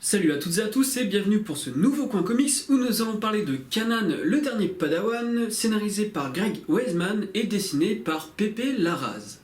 Salut à toutes et à tous et bienvenue pour ce nouveau coin comics où nous allons parler de Kanan, le dernier Padawan, scénarisé par Greg Weisman et dessiné par Pepe Larraz.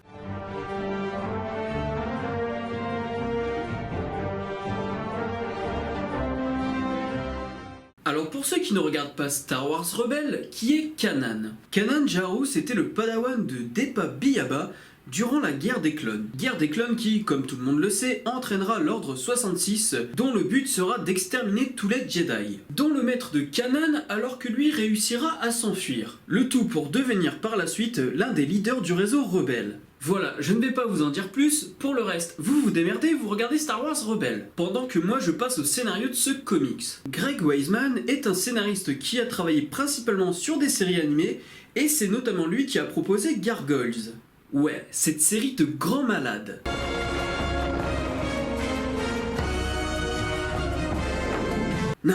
Alors pour ceux qui ne regardent pas Star Wars Rebels, qui est Kanan? Kanan Jarrus était le Padawan de Depa Billaba durant la guerre des clones. Guerre des clones qui, comme tout le monde le sait, entraînera l'ordre 66, dont le but sera d'exterminer tous les Jedi, dont le maître de Kanan alors que lui réussira à s'enfuir. Le tout pour devenir par la suite l'un des leaders du réseau rebelle. Voilà, je ne vais pas vous en dire plus, pour le reste, vous vous démerdez, vous regardez Star Wars Rebels, pendant que moi je passe au scénario de ce comics. Greg Weisman est un scénariste qui a travaillé principalement sur des séries animées, et c'est notamment lui qui a proposé Gargoyles. Ouais, cette série de grands malades. Non,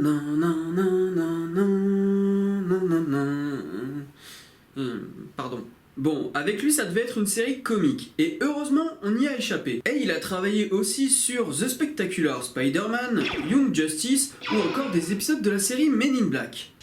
non, non, non, non, non, non, non. Pardon. Bon, avec lui ça devait être une série comique, et heureusement on y a échappé. Et il a travaillé aussi sur The Spectacular Spider-Man, Young Justice, ou encore des épisodes de la série Men in Black.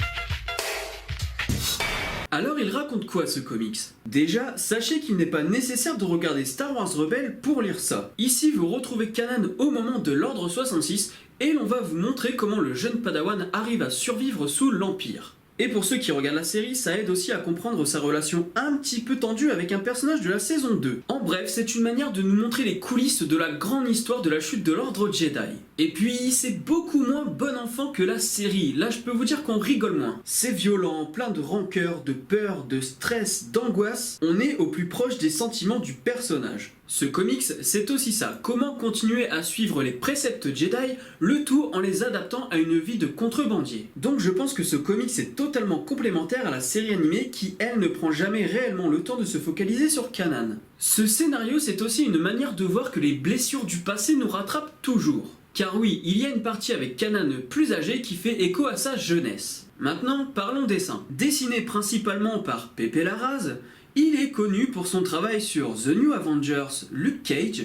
Alors il raconte quoi ce comics? Déjà, sachez qu'il n'est pas nécessaire de regarder Star Wars Rebels pour lire ça. Ici vous retrouvez Kanan au moment de l'ordre 66, et l'on va vous montrer comment le jeune Padawan arrive à survivre sous l'Empire. Et pour ceux qui regardent la série, ça aide aussi à comprendre sa relation un petit peu tendue avec un personnage de la saison 2. En bref, c'est une manière de nous montrer les coulisses de la grande histoire de la chute de l'ordre Jedi. Et puis, c'est beaucoup moins bon enfant que la série, là je peux vous dire qu'on rigole moins. C'est violent, plein de rancœur, de peur, de stress, d'angoisse, on est au plus proche des sentiments du personnage. Ce comics, c'est aussi ça, comment continuer à suivre les préceptes Jedi, le tout en les adaptant à une vie de contrebandier. Donc je pense que ce comics est totalement complémentaire à la série animée qui, elle, ne prend jamais réellement le temps de se focaliser sur Kanan. Ce scénario, c'est aussi une manière de voir que les blessures du passé nous rattrapent toujours. Car oui, il y a une partie avec Kanan plus âgé qui fait écho à sa jeunesse. Maintenant, parlons dessin. Dessiné principalement par Pepe Larraz, il est connu pour son travail sur The New Avengers, Luke Cage,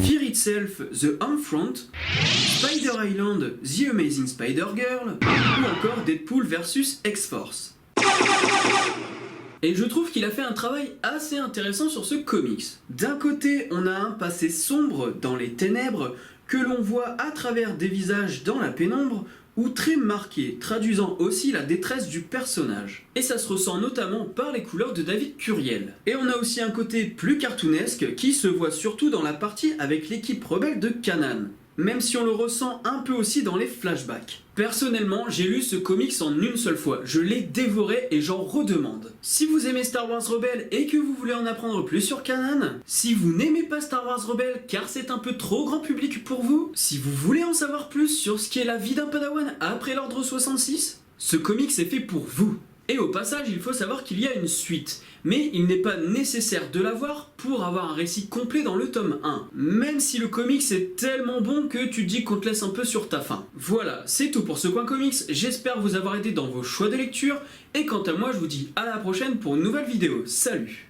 Fear Itself, The Homefront, Spider Island, The Amazing Spider-Girl, ou encore Deadpool vs X-Force. Et je trouve qu'il a fait un travail assez intéressant sur ce comics. D'un côté, on a un passé sombre dans les ténèbres que l'on voit à travers des visages dans la pénombre, ou très marqué, traduisant aussi la détresse du personnage. Et ça se ressent notamment par les couleurs de David Curiel. Et on a aussi un côté plus cartoonesque qui se voit surtout dans la partie avec l'équipe rebelle de Kanan, même si on le ressent un peu aussi dans les flashbacks. Personnellement, j'ai lu ce comics en une seule fois, je l'ai dévoré et j'en redemande. Si vous aimez Star Wars Rebels et que vous voulez en apprendre plus sur Kanan, si vous n'aimez pas Star Wars Rebels car c'est un peu trop grand public pour vous, si vous voulez en savoir plus sur ce qu'est la vie d'un Padawan après l'ordre 66, ce comics est fait pour vous. Et au passage, il faut savoir qu'il y a une suite, mais il n'est pas nécessaire de la voir pour avoir un récit complet dans le tome 1. Même si le comics est tellement bon que tu te dis qu'on te laisse un peu sur ta faim. Voilà, c'est tout pour ce coin comics, j'espère vous avoir aidé dans vos choix de lecture, et quant à moi je vous dis à la prochaine pour une nouvelle vidéo. Salut!